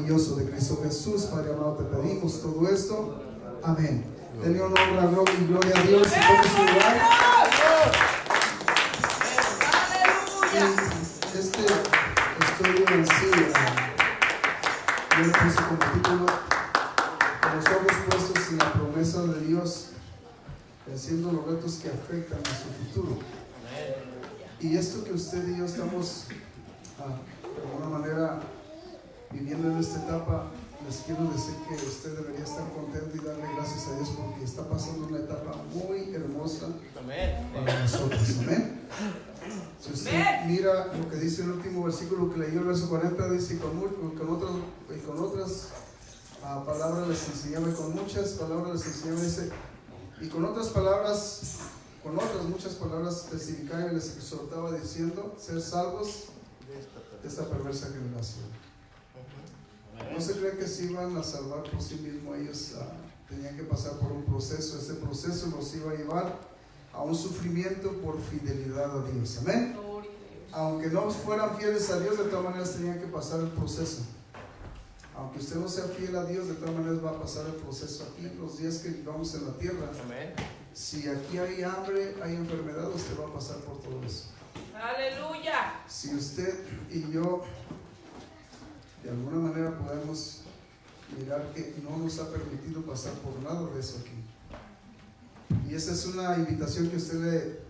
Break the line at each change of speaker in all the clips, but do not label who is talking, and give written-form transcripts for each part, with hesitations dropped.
maravilloso de Cristo Jesús. Padre amado, te pedimos todo esto. Amén. Denle honor, gloria y gloria a Dios en todo su lugar. Y este estudio en sí, yo le puse como título: con los ojos puestos en la promesa de Dios, venciendo los retos que afectan a su futuro. Y esto que usted y yo estamos de alguna manera viviendo en esta etapa, les quiero decir que usted debería estar contento y darle gracias a Dios, porque está pasando una etapa muy hermosa para nosotros. Amén. Si usted mira lo que dice el último versículo que leyó, el verso 40, dice: con otras palabras les enseñaba, y con muchas palabras les enseñaba, dice, y con otras muchas palabras testificaba y les exhortaba, diciendo: ser salvos de esta perversa generación. No se cree que se iban a salvar por sí mismos. Ellos tenían que pasar por un proceso. Ese proceso los iba a llevar a un sufrimiento por fidelidad a Dios. Amén. Aunque no fueran fieles a Dios, de todas maneras tenían que pasar el proceso. Aunque usted no sea fiel a Dios, de todas maneras va a pasar el proceso aquí, los días que vivamos en la tierra. Amén. Si aquí hay hambre, hay enfermedad, usted va a pasar por todo eso.
Aleluya.
Si usted y yo de alguna manera podemos mirar que no nos ha permitido pasar por nada de eso aquí. Y esa es una invitación que usted le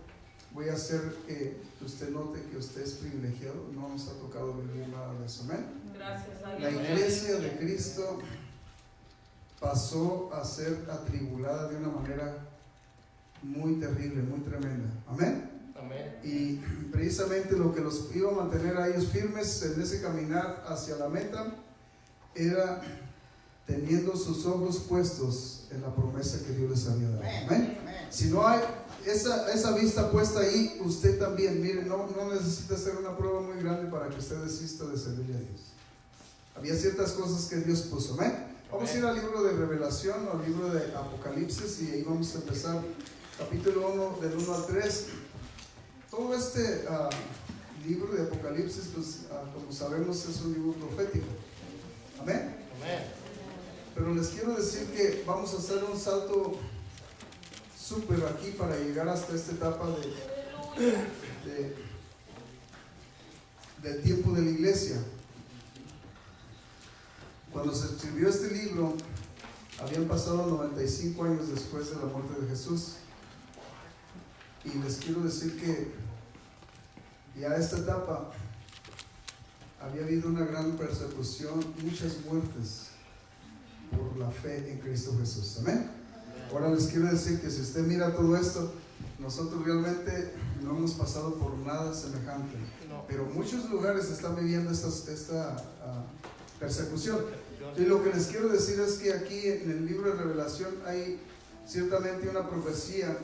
voy a hacer, que usted note que usted es privilegiado. No nos ha tocado vivir nada de eso. Amén.
Gracias a Dios.
La iglesia de Cristo pasó a ser atribulada de una manera muy terrible, muy tremenda. Amén. Amén. Y precisamente lo que los iba a mantener a ellos firmes en ese caminar hacia la meta era teniendo sus ojos puestos en la promesa que Dios les había dado. Amén. Si no hay esa vista puesta ahí, usted también, mire, no necesita hacer una prueba muy grande para que usted desista de servirle a Dios. Había ciertas cosas que Dios puso. Amén. Vamos a ir al libro de Revelación, al libro de Apocalipsis, y ahí vamos a empezar capítulo 1 del 1 al 3. Todo este libro de Apocalipsis, pues, como sabemos, es un libro profético. Amén. Amén. Pero les quiero decir que vamos a hacer un salto súper aquí para llegar hasta esta etapa del tiempo de la iglesia. Cuando se escribió este libro, habían pasado 95 años después de la muerte de Jesús. Y les quiero decir que ya esta etapa había habido una gran persecución, muchas muertes por la fe en Cristo Jesús. Amén. Ahora les quiero decir que si usted mira todo esto, nosotros realmente no hemos pasado por nada semejante, pero muchos lugares están viviendo esta persecución. Y lo que les quiero decir es que aquí en el libro de Revelación hay ciertamente una profecía,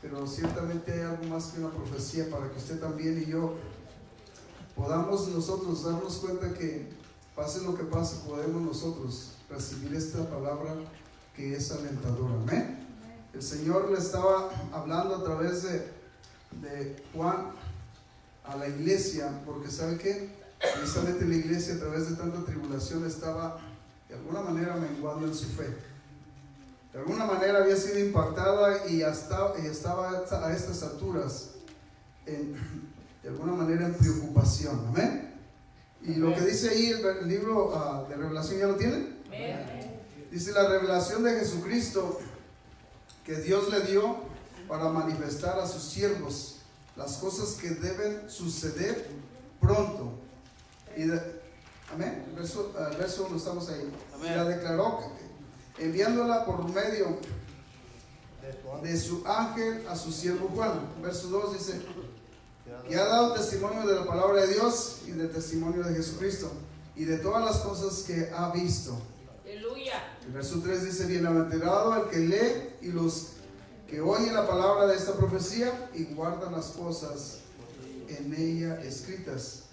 pero ciertamente hay algo más que una profecía, para que usted también y yo podamos nosotros darnos cuenta que pase lo que pase, podemos nosotros recibir esta palabra que es alentadora. Amén. El Señor le estaba hablando a través de Juan a la iglesia, porque ¿sabe qué? Precisamente la iglesia, a través de tanta tribulación, estaba de alguna manera menguando en su fe. De alguna manera había sido impactada y estaba a estas alturas de alguna manera en preocupación. Amén. Y lo que dice ahí el libro de Revelación, ¿ya lo tienen? Dice: la revelación de Jesucristo que Dios le dio para manifestar a sus siervos las cosas que deben suceder pronto. Amén. El verso 1, estamos ahí. Amén. Y la declaró enviándola por medio de su ángel a su siervo Juan. Verso 2 dice: que ha dado testimonio de la palabra de Dios y del testimonio de Jesucristo y de todas las cosas que ha visto.
Aleluya.
El verso 3 dice: bienaventurado el que lee y los que oyen la palabra de esta profecía y guardan las cosas en ella escritas,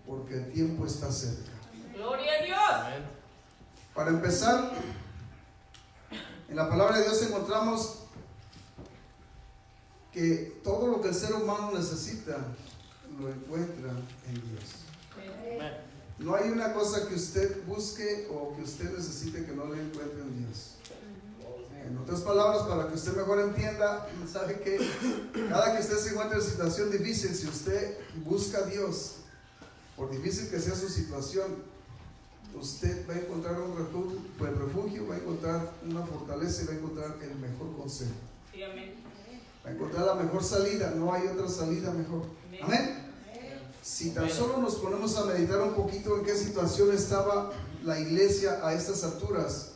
porque el tiempo está cerca.
Gloria a Dios.
Para empezar, en la palabra de Dios encontramos que todo lo que el ser humano necesita lo encuentra en Dios. No hay una cosa que usted busque o que usted necesite que no le encuentre en Dios. En otras palabras, para que usted mejor entienda, sabe que cada que usted se encuentre en situación difícil, si usted busca a Dios, por difícil que sea su situación, usted va a encontrar un refugio, va a encontrar una fortaleza y va a encontrar el mejor consejo.
Sí, amén.
Va a encontrar la mejor salida, no hay otra salida mejor. Amén. Si tan solo nos ponemos a meditar un poquito en qué situación estaba la iglesia a estas alturas,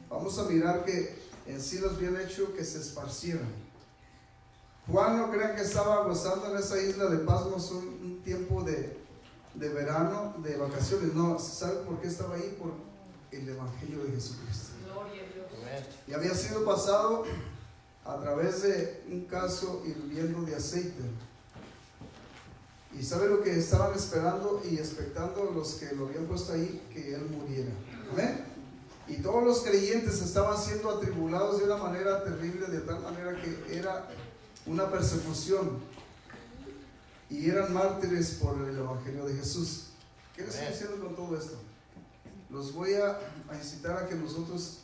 vamos a mirar que en sí los habían hecho que se esparcieran. Juan, no crean que estaba gozando en esa isla de Patmos un tiempo de verano, de vacaciones. No, ¿sabe por qué estaba ahí? Por el Evangelio de Jesucristo.
Gloria a Dios.
Y había sido pasado a través de un caso hirviendo de aceite. Y sabe lo que estaban esperando y expectando los que lo habían puesto ahí, que él muriera. Amén. Y todos los creyentes estaban siendo atribulados de una manera terrible, de tal manera que era una persecución y eran mártires por el Evangelio de Jesús. ¿Qué les estoy diciendo con todo esto? Los voy a incitar a que nosotros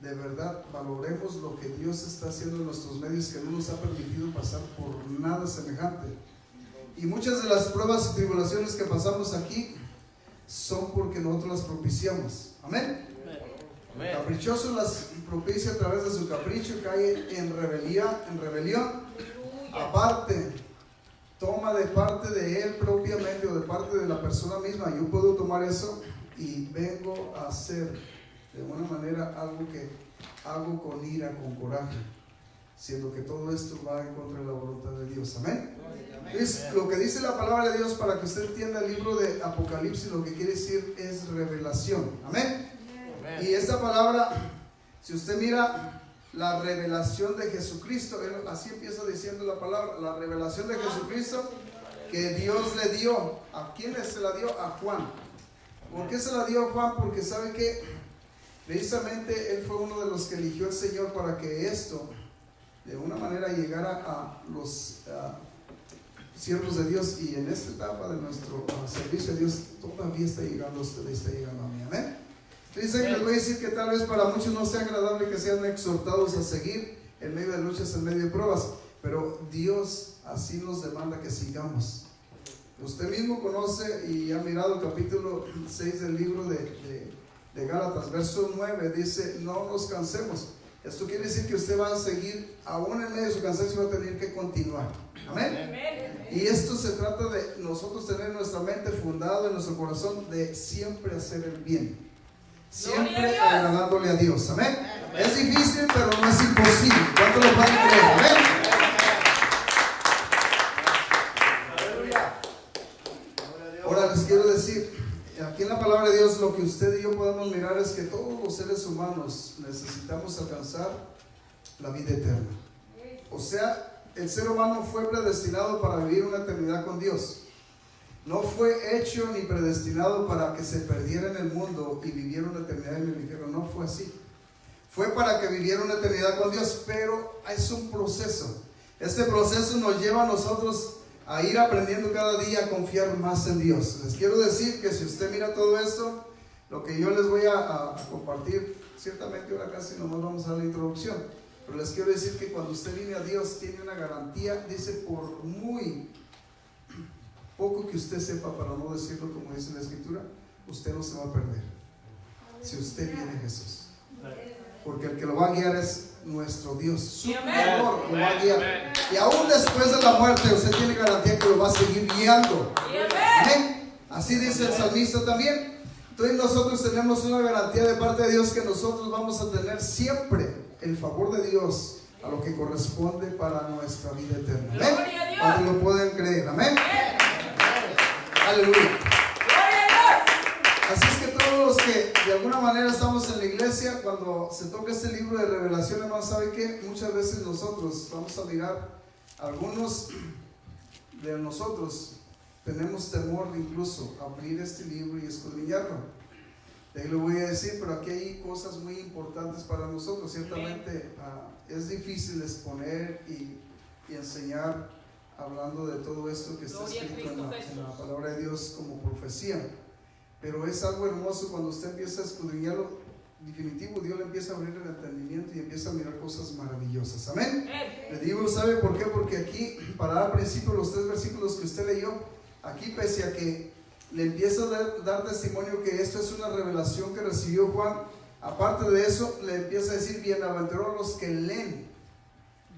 de verdad valoremos lo que Dios está haciendo en nuestros medios, que no nos ha permitido pasar por nada semejante. Y muchas de las pruebas y tribulaciones que pasamos aquí son porque nosotros las propiciamos. Amén. El caprichoso las propicia a través de su capricho, cae en rebelión. Aparte, toma de parte de él propiamente o de parte de la persona misma. Yo puedo tomar eso y vengo a hacer de una manera algo que hago con ira, con coraje, siendo que todo esto va en contra de la voluntad de Dios. Amén. Entonces, lo que dice la palabra de Dios, para que usted entienda el libro de Apocalipsis, lo que quiere decir es revelación. Amén. Y esta palabra, si usted mira la revelación de Jesucristo, así empieza diciendo la palabra, la revelación de Jesucristo que Dios le dio. ¿A quién se la dio? A Juan. ¿Por qué se la dio a Juan? Porque sabe que precisamente él fue uno de los que eligió el Señor para que esto de una manera llegara a los siervos de Dios, y en esta etapa de nuestro servicio a Dios todavía está llegando a usted, está llegando a mí. Amén. Dice que les voy a decir que tal vez para muchos no sea agradable que sean exhortados a seguir en medio de luchas, en medio de pruebas, pero Dios así nos demanda que sigamos. Usted mismo conoce y ha mirado el capítulo 6 del libro de Gálatas, verso 9, dice: no nos cansemos. Esto quiere decir que usted va a seguir, aún en medio de su cansancio va a tener que continuar. Amén. Y esto se trata de nosotros tener nuestra mente fundada en nuestro corazón de siempre hacer el bien, siempre agradándole a Dios. Amén. Es difícil, pero no es imposible. ¿Cuánto lo pueden creer? Amén. Ahora les quiero decir, aquí en la palabra de Dios, lo que usted y yo podemos mirar es que todos los seres humanos necesitamos alcanzar la vida eterna. O sea, el ser humano fue predestinado para vivir una eternidad con Dios. No fue hecho ni predestinado para que se perdiera en el mundo y viviera una eternidad en el infierno. No fue así. Fue para que viviera una eternidad con Dios, pero es un proceso. Este proceso nos lleva a nosotros a ir aprendiendo cada día a confiar más en Dios. Les quiero decir que si usted mira todo esto, lo que yo les voy a compartir, ciertamente ahora casi nomás vamos a dar la introducción, pero les quiero decir que cuando usted viene a Dios tiene una garantía. Dice, por muy poco que usted sepa, para no decirlo como dice la Escritura, usted no se va a perder si usted viene a Jesús, porque el que lo va a guiar es nuestro Dios. Su Creador lo va a guiar, y aún después de la muerte usted tiene garantía que lo va a seguir guiando. Amén. Así dice el salmista también. Entonces nosotros tenemos una garantía de parte de Dios que nosotros vamos a tener siempre el favor de Dios a lo que corresponde para nuestra vida eterna. Amén. Cuando lo pueden creer. Amén. Aleluya. Así es que todos los que de alguna manera estamos en la iglesia, cuando se toca este libro de revelación, hermano, ¿sabe qué? Muchas veces nosotros vamos a mirar, algunos de nosotros tenemos temor de incluso abrir este libro y escudriñarlo. De ahí lo voy a decir, pero aquí hay cosas muy importantes para nosotros. Ciertamente es difícil exponer y enseñar hablando de todo esto que está escrito en la palabra de Dios como profecía. Pero es algo hermoso cuando usted empieza a escudriñarlo. Definitivo, Dios le empieza a abrir el entendimiento y empieza a mirar cosas maravillosas. Amén. Le digo, ¿sabe por qué? Porque aquí, para dar principio los 3 versículos que usted leyó, aquí pese a que le empieza a dar testimonio que esto es una revelación que recibió Juan, aparte de eso, le empieza a decir: bienaventurados los que leen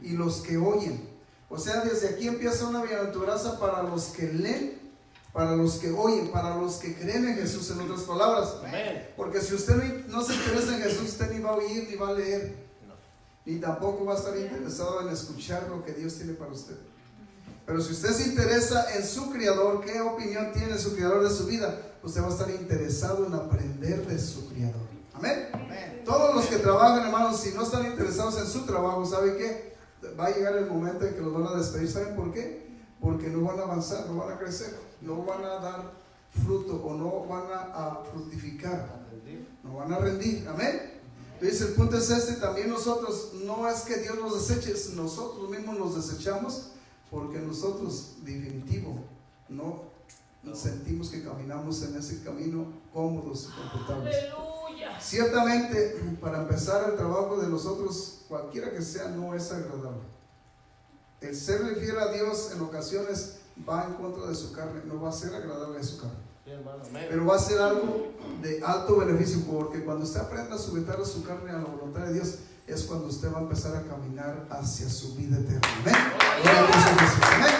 y los que oyen. O sea, desde aquí empieza una bienaventuranza para los que leen, para los que oyen, para los que creen en Jesús, en otras palabras.
Amén.
Porque si usted no se interesa en Jesús, usted ni va a oír ni va a leer, ni tampoco va a estar interesado en escuchar lo que Dios tiene para usted. Pero si usted se interesa en su Creador, ¿qué opinión tiene su Creador de su vida? Usted va a estar interesado en aprender de su Creador. Amén.
Amén.
Todos los que trabajan, hermanos, si no están interesados en su trabajo, ¿sabe qué? Va a llegar el momento en que los van a despedir. ¿Saben por qué? Porque no van a avanzar, no van a crecer, no van a dar fruto o no van a fructificar, no van a rendir. Amén. Entonces el punto es este: también nosotros, no es que Dios nos deseche, nosotros mismos nos desechamos, porque nosotros, definitivo, no sentimos que caminamos en ese camino cómodos y confortables.
Aleluya.
Ciertamente, para empezar, el trabajo de nosotros, cualquiera que sea, no es agradable. El serle fiel a Dios en ocasiones va en contra de su carne, no va a ser agradable a su carne.
Sí, hermano. Amén.
Pero va a ser algo de alto beneficio, porque cuando usted aprenda a sujetar a su carne a la voluntad de Dios, es cuando usted va a empezar a caminar hacia su vida eterna. Amén. Gloria a Cristo Jesús. Amén.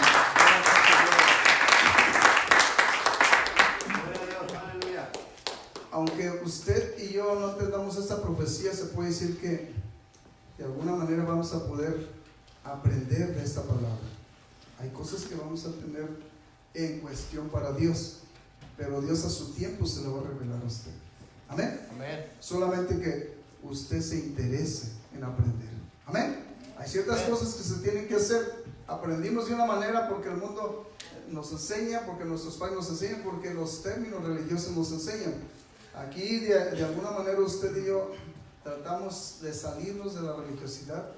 Aunque usted y yo no tengamos esta profecía, se puede decir que de alguna manera vamos a poder aprender de esta palabra. Hay cosas que vamos a tener en cuestión para Dios, pero Dios a su tiempo se lo va a revelar a usted. Amén.
Amén.
Solamente que usted se interese en aprender. Amén. Hay ciertas cosas que se tienen que hacer. Aprendimos de una manera porque el mundo nos enseña, porque nuestros padres nos enseñan, porque los términos religiosos nos enseñan. Aquí de alguna manera usted y yo tratamos de salirnos de la religiosidad.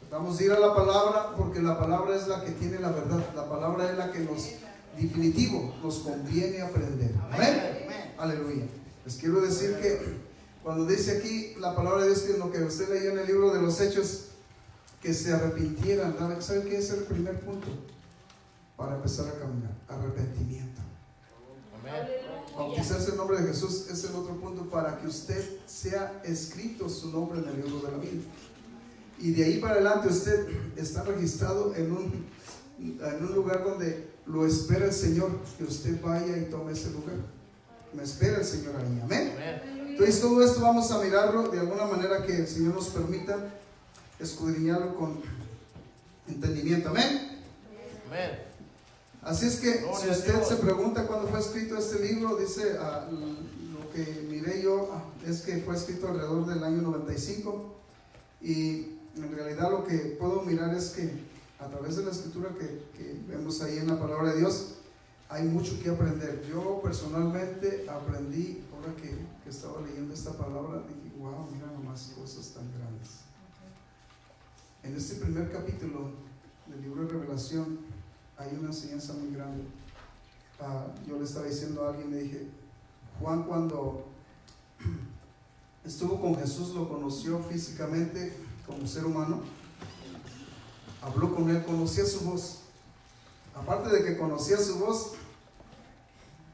Tratamos de ir a la palabra, porque la palabra es la que tiene la verdad. La palabra es la que nos, definitivo, nos conviene aprender. Amén. Aleluya. Les quiero decir que cuando dice aquí la palabra de Dios, que lo que usted leyó en el libro de los Hechos, que se arrepintieran, ¿sabe qué es el primer punto? Para empezar a caminar, arrepentimiento.
Amén.
Bautizarse en nombre de Jesús es el otro punto, para que usted sea escrito su nombre en el libro de la vida. Y de ahí para adelante usted está registrado en un lugar donde lo espera el Señor, que usted vaya y tome ese lugar. Me espera el Señor ahí. Amén.
Amén.
Entonces todo esto vamos a mirarlo de alguna manera que el Señor nos permita escudriñarlo con entendimiento. Amén.
Amén.
Así es que
Gloria
si
a
usted
Dios.
se pregunta cuándo fue escrito este libro, dice, lo que miré yo es que fue escrito alrededor del año 95, y en realidad lo que puedo mirar es que a través de la escritura que vemos ahí en la palabra de Dios, hay mucho que aprender. Yo personalmente aprendí, ahora que estaba leyendo esta palabra, dije, wow, mira nomás cosas tan grandes. En este primer capítulo del libro de Revelación hay una enseñanza muy grande. Yo le estaba diciendo a alguien, le dije, Juan cuando estuvo con Jesús, lo conoció físicamente como ser humano, habló con él, conocía su voz. Aparte de que conocía su voz,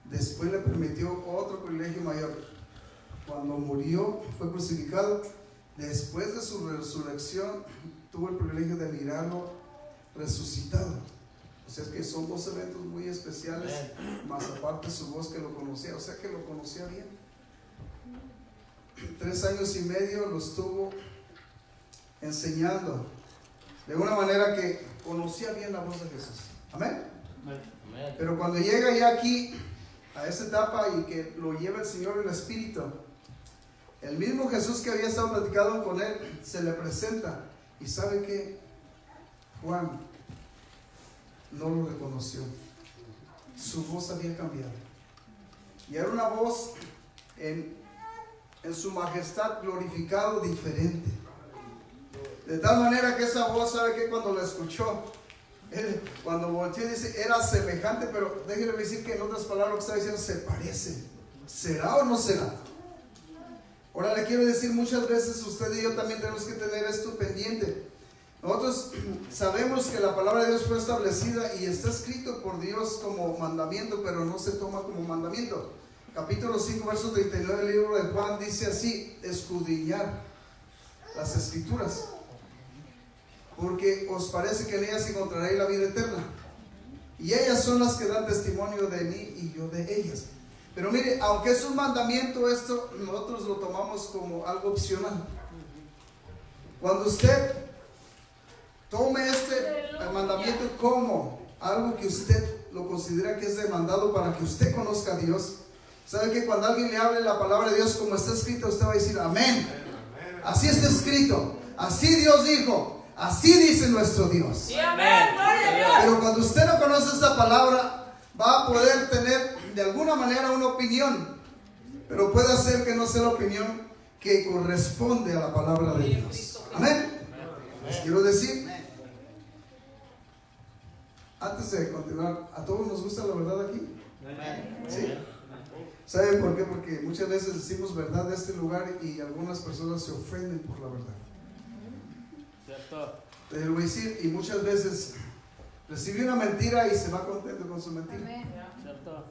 después le permitió otro privilegio mayor. Cuando murió, fue crucificado, después de su resurrección, tuvo el privilegio de mirarlo resucitado. O sea, es que son dos eventos muy especiales, más aparte su voz, que lo conocía, o sea que lo conocía bien. 3 años y medio lo estuvo enseñando, de una manera que conocía bien la voz de Jesús. Amén.
Amén.
Pero cuando llega ya aquí a esa etapa y que lo lleva el Señor en el Espíritu, el mismo Jesús que había estado platicando con él se le presenta, y sabe que Juan no lo reconoció. Su voz había cambiado, y era una voz en su majestad glorificado, diferente, de tal manera que esa voz, sabe que cuando la escuchó, él, cuando volteó, dice, era semejante, pero déjeme decir que en otras palabras lo que está diciendo, se parece ¿Será o no será? Ahora le quiero decir, muchas veces usted y yo también tenemos que tener esto pendiente. Nosotros sabemos que la palabra de Dios fue establecida y está escrito por Dios como mandamiento, pero no se toma como mandamiento. Capítulo 5, verso 39 del libro de Juan dice así: escudriñar las escrituras, porque os parece que en ellas encontraréis la vida eterna, y ellas son las que dan testimonio de mí y yo de ellas. Pero mire, aunque es un mandamiento, esto nosotros lo tomamos como algo opcional. Cuando usted tome este mandamiento como algo que usted lo considera que es demandado para que usted conozca a Dios, sabe que cuando alguien le hable la palabra de Dios como está escrito, usted va a decir amén. Así está escrito, así Dios dijo, así dice nuestro Dios.
Sí, amén. Gloria a Dios.
Pero cuando usted no conoce esta palabra, va a poder tener de alguna manera una opinión, pero puede ser que no sea la opinión que corresponde a la palabra de Dios. Amén. Les quiero decir, antes de continuar, ¿a todos nos gusta la verdad aquí? ¿Sí? ¿Saben por qué? Porque muchas veces decimos verdad de este lugar y algunas personas se ofenden por la verdad.
Cierto.
Les voy a decir, y muchas veces recibe una mentira y se va contento con su mentira.
Cierto.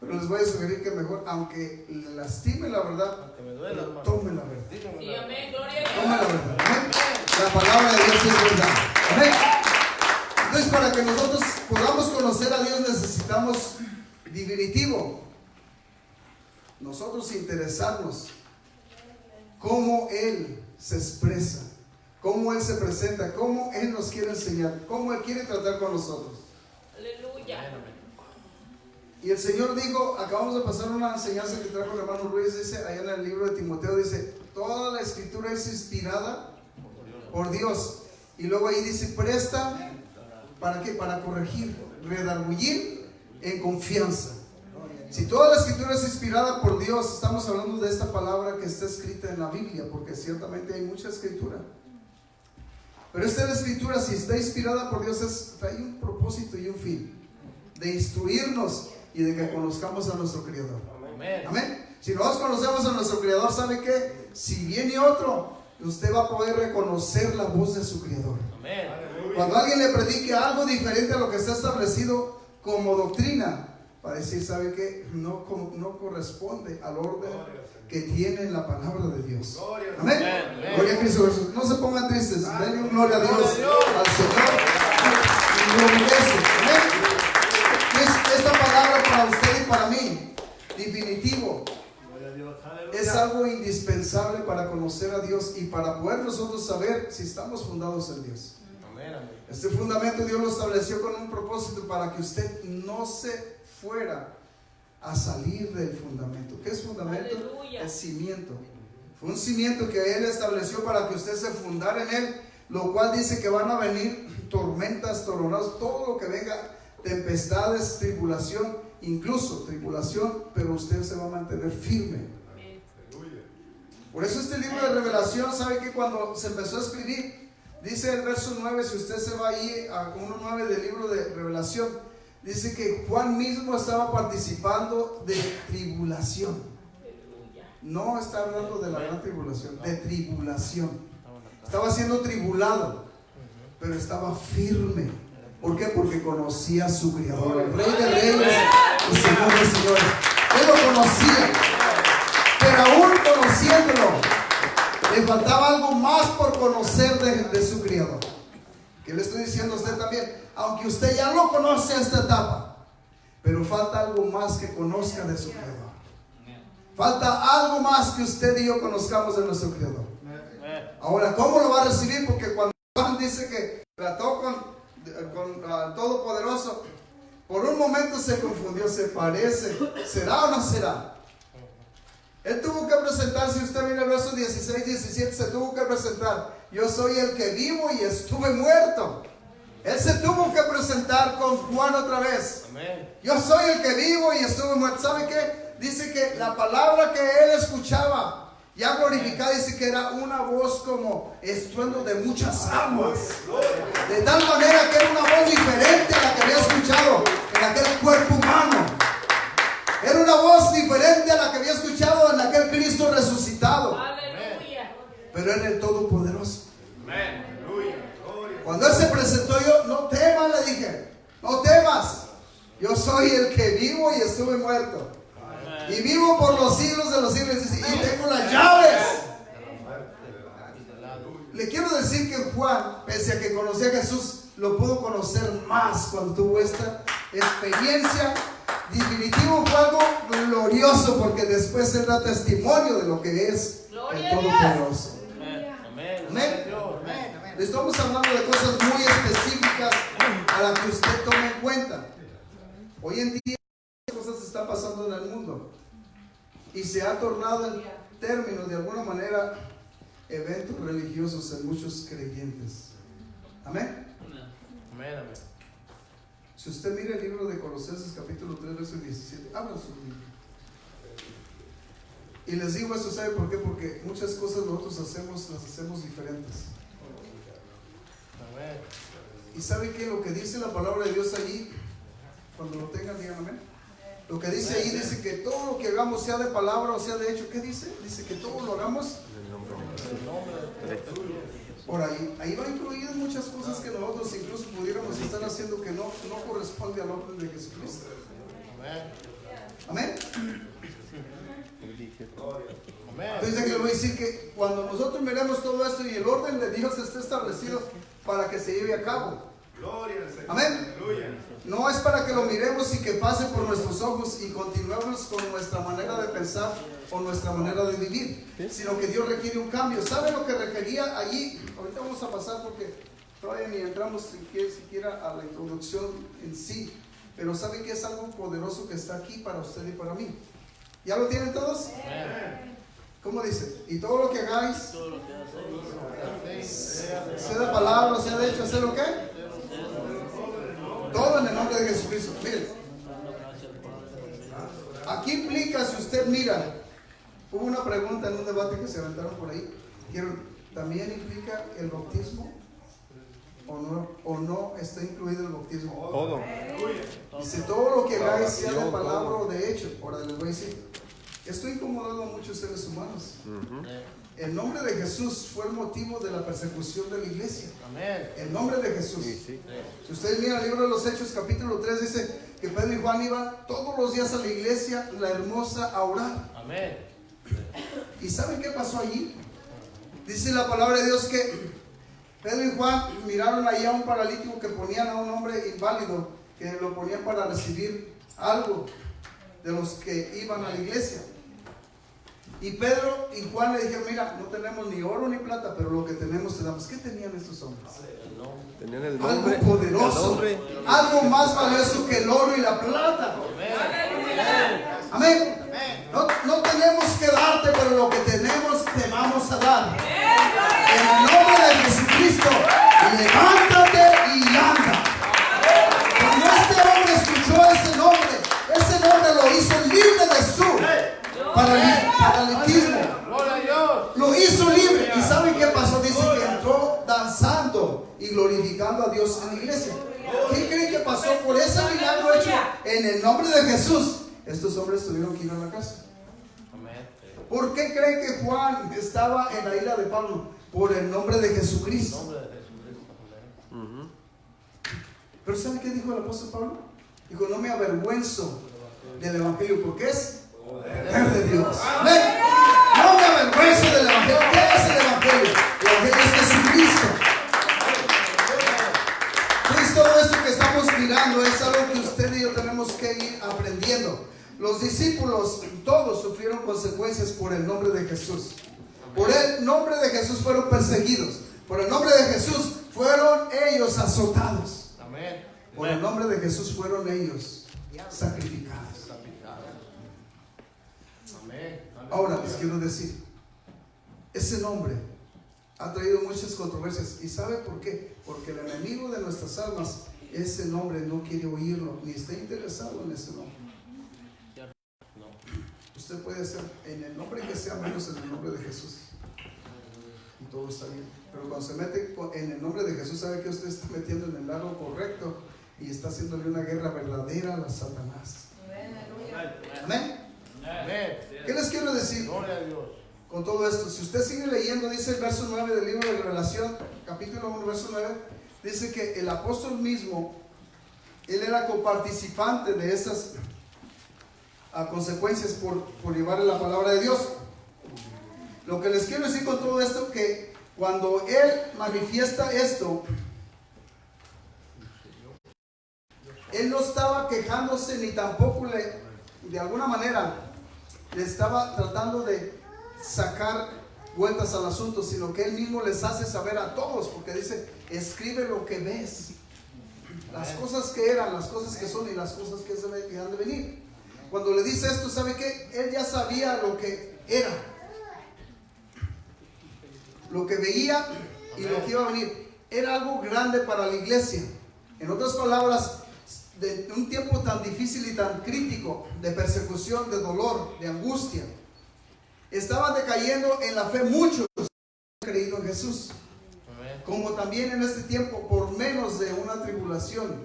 Pero les voy a sugerir que mejor, aunque le lastime la verdad,
Aunque me duela,
pero
hermano.
tome la verdad.
Sí, amén. Gloria a
Tome la
Dios.
verdad. Amén. La palabra de Dios es verdad. Amén. Entonces, para que nosotros podamos conocer a Dios, necesitamos divinitivo. Nosotros interesarnos cómo Él se expresa, cómo Él se presenta, cómo Él nos quiere enseñar, cómo Él quiere tratar con nosotros.
Aleluya.
Y el Señor dijo, acabamos de pasar una enseñanza que trajo el hermano Ruiz, dice, allá en el libro de Timoteo, dice, toda la escritura es inspirada por Dios. Y luego ahí dice, presta, ¿para qué? Para corregir, redarguir en confianza. Si toda la escritura es inspirada por Dios, estamos hablando de esta palabra que está escrita en la Biblia, porque ciertamente hay mucha escritura. Pero esta escritura, si está inspirada por Dios, trae un propósito y un fin, de instruirnos y de que conozcamos a nuestro Creador.
Amén.
Amén. Si nosotros conocemos a nuestro Creador, ¿sabe qué? Si viene otro, usted va a poder reconocer la voz de su Creador.
Amén.
Cuando alguien le predique algo diferente a lo que está establecido como doctrina, para decir, ¿sabe qué? No corresponde al orden que tiene la palabra de Dios. Amén. Gloria a Cristo Jesús. No se pongan tristes. Denle gloria a Dios, al Señor. Y glorifique. Amén. Esta palabra para usted y para mí, definitivo, es algo indispensable para conocer a Dios y para poder nosotros saber si estamos fundados en Dios. Este fundamento Dios lo estableció con un propósito para que usted no se fuera a salir del fundamento. ¿Qué es fundamento?
Aleluya.
Es cimiento. Fue un cimiento que Él estableció para que usted se fundara en Él, lo cual dice que van a venir tormentas, tornados, todo lo que venga, tempestades, tribulación, incluso tribulación, pero usted se va a mantener firme.
Amén.
Por eso este libro de Revelación, ¿sabe que cuando se empezó a escribir, dice el verso 9, si usted se va ahí a 1:9 del libro de Revelación, dice que Juan mismo estaba participando de tribulación.
Aleluya.
No está hablando de la gran tribulación, de tribulación. Estaba siendo tribulado, pero estaba firme. ¿Por qué? Porque conocía a su Creador, el Rey de Reyes y Señor de Señores. Él lo conocía, pero aún conociéndolo, le faltaba algo más por conocer de su Creador. ¿Qué le estoy diciendo a usted también? Aunque usted ya lo conoce a esta etapa, pero falta algo más que conozca de su Creador. Falta algo más que usted y yo conozcamos de nuestro Creador. Ahora, ¿cómo lo va a recibir? Porque cuando Juan dice que trató con Todopoderoso, por un momento se confundió, se parece, ¿será o no será? Él tuvo que presentar, si usted mira el verso 16, 17, se tuvo que presentar, yo soy el que vivo y estuve muerto. Él se tuvo que presentar con Juan otra vez.
Amén.
Yo soy el que vivo y estuve muerto. ¿Sabe qué? Dice que la palabra que él escuchaba, ya glorificada, dice que era una voz como estruendo de muchas aguas. De tal manera que era una voz diferente a la que había escuchado en aquel cuerpo humano. Era una voz diferente a la que había escuchado en aquel Cristo resucitado.
Aleluya.
Pero era el Todopoderoso. Cuando Él se presentó, yo, no temas, le dije, no temas. Yo soy el que vivo y estuve muerto. Y vivo por los siglos de los siglos. Y tengo las llaves. Le quiero decir que Juan, pese a que conocía a Jesús, lo pudo conocer más cuando tuvo esta experiencia. Definitivo fue algo glorioso, porque después él da testimonio de lo que es
Gloria
el
a Dios.
Todopoderoso.
Amén.
Amén. Le estamos hablando de cosas muy específicas para que usted tome en cuenta. Hoy en día cosas están pasando en el mundo y se ha tornado en términos, de alguna manera, eventos religiosos en muchos creyentes. Amén.
Amén. Amén.
Si usted mira el libro de Colosenses capítulo 3 verso 17, abra su libro. Y les digo esto, ¿sabe por qué? Porque muchas cosas nosotros las hacemos diferentes.
Amén.
¿Y sabe qué? Lo que dice la palabra de Dios allí, cuando lo tengan, digan amén. Lo que dice ahí, dice que todo lo que hagamos, sea de palabra o sea de hecho, ¿qué dice? Dice que todo lo hagamos por ahí. Ahí va incluidas muchas cosas que nosotros incluso pudiéramos estar haciendo que no corresponde al orden de Jesucristo. Amén. Entonces le voy a decir que cuando nosotros miremos todo esto y el orden de Dios esté establecido para que se lleve a cabo. Amén. No es para que lo miremos y que pase por nuestros ojos y continuemos con nuestra manera de pensar o nuestra manera de vivir, sino que Dios requiere un cambio. ¿Sabe lo que requería allí? Ahorita vamos a pasar porque todavía ni entramos siquiera a la introducción en sí, pero ¿sabe que es algo poderoso que está aquí para usted y para mí? ¿Ya lo tienen todos? ¿Cómo dice? Y todo lo que hagáis,
Todo lo que hacéis,
sea de palabra, sea de hecho, ¿sea lo que? Todo en el nombre de Jesucristo. Miren, aquí implica, si usted mira, hubo una pregunta en un debate que se aventaron por ahí. ¿También implica el bautismo? ¿O no está incluido el bautismo?
Todo.
Dice, todo lo que hagáis, sea de palabra o de hecho. Ahora les voy a decir, esto ha incomodado a muchos seres humanos. El nombre de Jesús fue el motivo de la persecución de la iglesia.
Amén.
El nombre de Jesús.
Sí.
Si ustedes miran el libro de los Hechos, capítulo 3, dice que Pedro y Juan iban todos los días a la iglesia, la hermosa, a orar.
Amén.
¿Y saben qué pasó allí? Dice la palabra de Dios que Pedro y Juan miraron ahí a un paralítico que ponían a un hombre inválido, que lo ponían para recibir algo de los que iban a la iglesia. Y Pedro y Juan le dijeron, mira, no tenemos ni oro ni plata, pero lo que tenemos te damos. ¿Qué tenían estos hombres?
Tenían el nombre.
Algo poderoso,
El nombre.
algo más valioso que el oro y la plata. Amén. No tenemos que darte, pero lo que tenemos te vamos a dar. En el nombre de Jesucristo, levántate y anda. Cuando este hombre escuchó ese nombre lo hizo libre de su paralitismo. Lo hizo libre. ¿Y saben qué pasó? Dice que entró danzando y glorificando a Dios en la iglesia. ¿Qué creen que pasó por ese milagro hecho en el nombre de Jesús? Estos hombres tuvieron que ir a la casa. ¿Por qué creen que Juan estaba en la isla de Pablo? Por el nombre de Jesucristo. Pero ¿saben qué dijo el apóstol Pablo? Dijo, no me avergüenzo del evangelio, porque es poder de Dios. Amén. No me avergüenzo del evangelio. ¿Qué es el evangelio? El evangelio es Jesucristo. Entonces todo esto que estamos mirando es algo que usted y yo tenemos que ir aprendiendo. Los discípulos todos sufrieron consecuencias por el nombre de Jesús. Por el nombre de Jesús fueron perseguidos. Por el nombre de Jesús fueron ellos azotados.
Amén.
Por el nombre de Jesús fueron ellos sacrificados. Ahora les quiero decir, ese nombre ha traído muchas controversias. ¿Y sabe por qué? Porque el enemigo de nuestras almas, ese nombre no quiere oírlo, ni está interesado en ese nombre. Usted puede hacer en el nombre que sea, menos en el nombre de Jesús, y todo está bien. Pero cuando se mete en el nombre de Jesús, sabe que usted está metiendo en el lado correcto y está haciéndole una guerra verdadera a Satanás. Amén. ¿Qué les quiero decir
Gloria a Dios.
con todo esto? Si usted sigue leyendo, dice el verso 9 del libro de Revelación, capítulo 1, verso 9, dice que el apóstol mismo, él era coparticipante de esas consecuencias por llevar la palabra de Dios. Lo que les quiero decir con todo esto, que cuando él manifiesta esto, él no estaba quejándose ni tampoco de alguna manera le estaba tratando de sacar vueltas al asunto, sino que él mismo les hace saber a todos, porque dice, escribe lo que ves, las cosas que eran, las cosas que son y las cosas que han de venir. Cuando le dice esto, ¿sabe qué? Él ya sabía lo que era, lo que veía y lo que iba a venir. Era algo grande para la iglesia. En otras palabras, de un tiempo tan difícil y tan crítico, de persecución, de dolor, de angustia, estaban decayendo en la fe muchos que han creído en Jesús.
Amén.
Como también en este tiempo, por menos de una tribulación,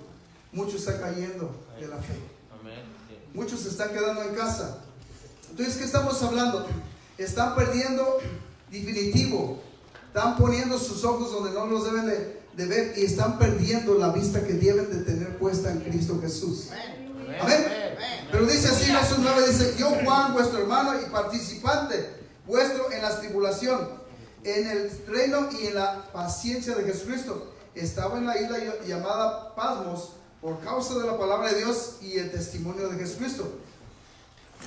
muchos están cayendo de la fe.
Amén.
Muchos se están quedando en casa. Entonces, ¿qué estamos hablando? Están perdiendo definitivo. Están poniendo sus ojos donde no los deben de ver y están perdiendo la vista que deben de tener puesta en Cristo Jesús. Amén. Pero dice así, verso 9, dice, yo Juan, vuestro hermano y participante vuestro en la tribulación, en el reino y en la paciencia de Jesucristo, estaba en la isla llamada Patmos por causa de la palabra de Dios y el testimonio de Jesucristo.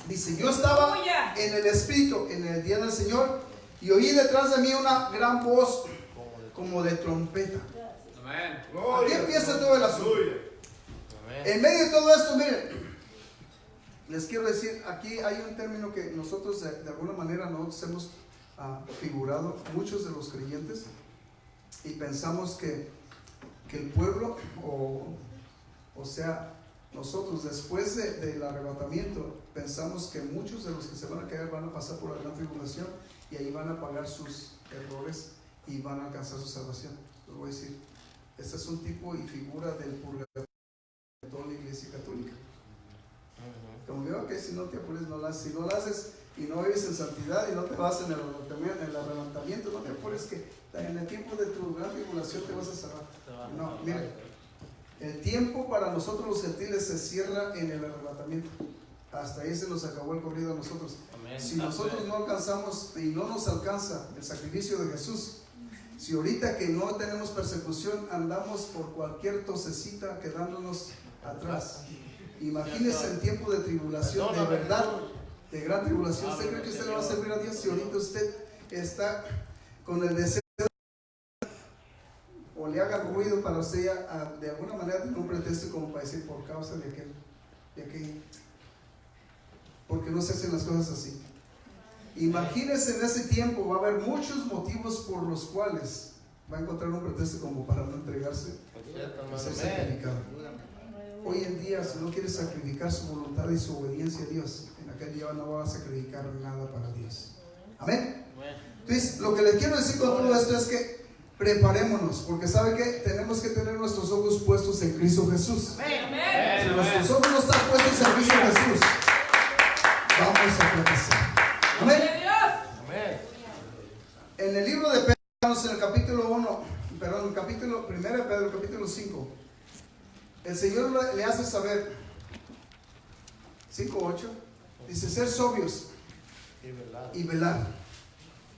Dice, yo estaba en el Espíritu en el día del Señor y oí detrás de mí una gran voz como de trompeta. Aquí empieza todo el asunto. En medio de todo esto, miren, les quiero decir, aquí hay un término que nosotros de alguna manera nosotros hemos figurado, muchos de los creyentes, y pensamos que el pueblo, o sea, nosotros después del arrebatamiento, pensamos que muchos de los que se van a caer van a pasar por la gran tribulación y ahí van a pagar sus errores y van a alcanzar su salvación. Les voy a decir, este es un tipo y figura del purgatorio de toda la iglesia católica. Como veo que si no te apures, no lo haces. Si no lo haces y no vives en santidad y no te vas en el arrebatamiento, no te apures que en el tiempo de tu gran tribulación te vas a salvar. No, miren, el tiempo para nosotros los gentiles se cierra en el arrebatamiento. Hasta ahí se nos acabó el corrido a nosotros.
Amén.
Si nosotros no alcanzamos y no nos alcanza el sacrificio de Jesús, si ahorita que no tenemos persecución andamos por cualquier tosecita quedándonos atrás, imagínese en tiempo de tribulación, de verdad, de gran tribulación. ¿Usted cree que usted le va a servir a Dios si ahorita usted está con el deseo o le haga ruido para usted ya, de alguna manera tener un pretexto como para decir por causa de aquel, porque no se hacen las cosas así? Imagínense, en ese tiempo va a haber muchos motivos por los cuales va a encontrar un pretexto como para no entregarse y ser sacrificado. Hoy en día, si no quiere sacrificar su voluntad y su obediencia a Dios, en aquel día no va a sacrificar nada para Dios. Amén. Entonces, lo que le quiero decir con todo esto es que preparémonos, porque ¿sabe qué? Tenemos que tener nuestros ojos puestos en Cristo Jesús. Si nuestros ojos no están puestos en Cristo Jesús, vamos a fracasar. Amén. En el libro de Pedro, en el capítulo 1, perdón, el capítulo 1 de Pedro, capítulo 5, el Señor le hace saber, 5:8, dice, ser sobrios y velar.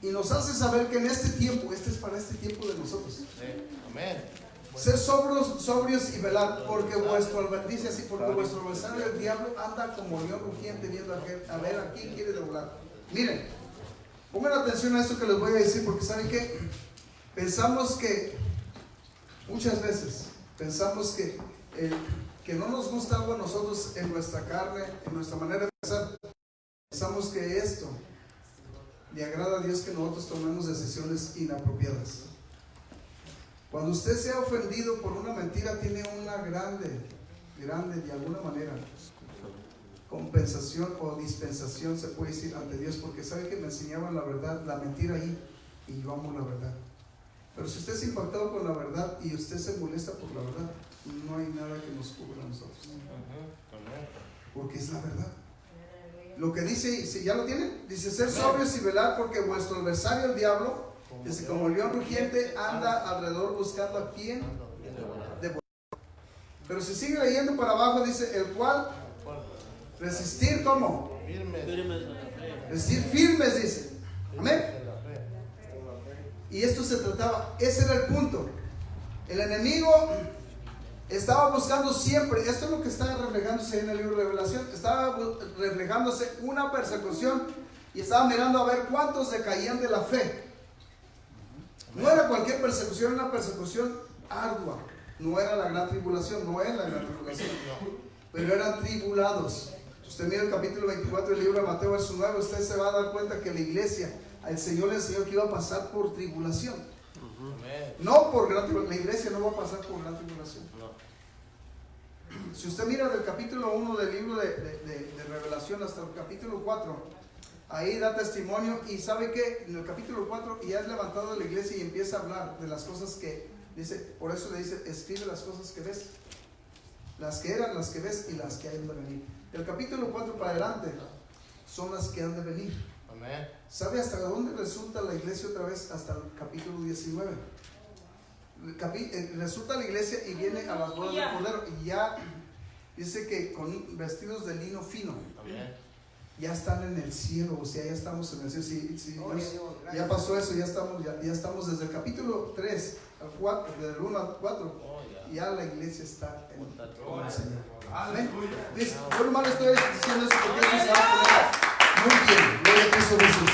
Y nos hace saber que en este tiempo, este es para este tiempo de nosotros.
Amén.
Ser sobrios y velar, porque vuestro dice así, porque vuestro adversario el diablo anda como león rugiente viendo a ver a quién quiere devorar. Miren, pongan atención a esto que les voy a decir, porque saben que pensamos que muchas veces pensamos que no nos gusta algo a nosotros en nuestra carne, en nuestra manera de pensar. Pensamos que esto le agrada a Dios, que nosotros tomemos decisiones inapropiadas. Cuando usted sea ofendido por una mentira, tiene una grande, de alguna manera, compensación o dispensación, se puede decir, ante Dios, porque sabe que me enseñaban la verdad, la mentira ahí, y yo amo la verdad. Pero si usted es impactado con la verdad y usted se molesta por la verdad, no hay nada que nos cubra a nosotros, porque es la verdad. Lo que dice, si ya lo tienen, dice ser sobrios y velar porque vuestro adversario el diablo, dice como león rugiente anda alrededor buscando a quien devorar. Pero si sigue leyendo para abajo dice el cual resistir como resistir firmes dice. Amén. Y esto se trataba, ese era el punto. El enemigo estaba buscando siempre, esto es lo que está reflejándose en el libro de Revelación, estaba reflejándose una persecución y estaba mirando a ver cuántos decaían de la fe. No era cualquier persecución, era una persecución ardua. No era la gran tribulación, no es la gran tribulación, pero eran tribulados. Usted mira el capítulo 24 del libro de Mateo, verso 9, usted se va a dar cuenta que la iglesia, al Señor le enseñó que iba a pasar por tribulación. No por gran tribulación, la iglesia no va a pasar por gran tribulación. Si usted mira del capítulo 1 del libro de Revelación hasta el capítulo 4, ahí da testimonio y sabe que en el capítulo 4 ya es levantado de la iglesia y empieza a hablar de las cosas que dice, por eso le dice, escribe las cosas que ves, las que eran, las que ves y las que han de venir. Del capítulo 4 para adelante son las que han de venir.
Amén.
¿Sabe hasta dónde resulta la iglesia otra vez? Hasta el capítulo 19. Resulta la iglesia y viene a las bodas del Cordero y ya dice que con vestidos de lino fino.
Amén.
Ya están en el cielo, o sea, ya estamos en el cielo. Sí, ya pasó eso, ya estamos desde el capítulo 3 al 4, del 1 al 4. Ya la iglesia está en el Señor. Amén. Dice, yo nomás le estoy diciendo eso porque eso se va a poner muy bien. Gloria a Cristo Jesús.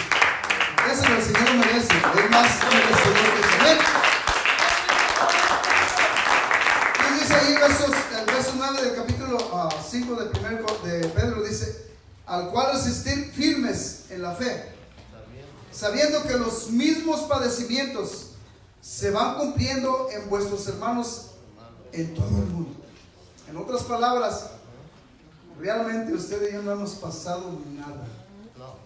Eso el Señor merece. Es más merecedor que Amén. Y dice ahí el verso 9 del capítulo 5 de Pedro, dice, al cual resistir firmes en la fe, sabiendo que los mismos padecimientos se van cumpliendo en vuestros hermanos en todo el mundo. En otras palabras, realmente usted y yo no hemos pasado nada.
No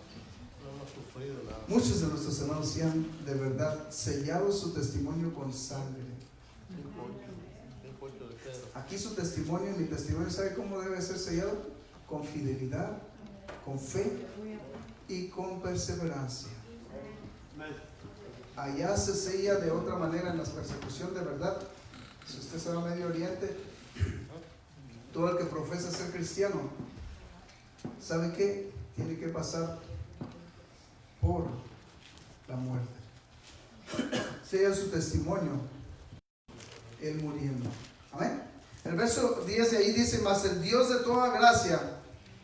hemos sufrido nada.
Muchos de nuestros hermanos ya han de verdad sellado su testimonio con sangre. Aquí su testimonio y mi testimonio, ¿sabe cómo debe ser sellado? Con fidelidad, con fe y con perseverancia. Allá se sella de otra manera en la persecución de verdad. Si usted se va a Medio Oriente, todo el que profesa ser cristiano, ¿sabe qué? Tiene que pasar por la muerte. Sella su testimonio, él muriendo. Amén. El verso 10 de ahí dice, mas el Dios de toda gracia,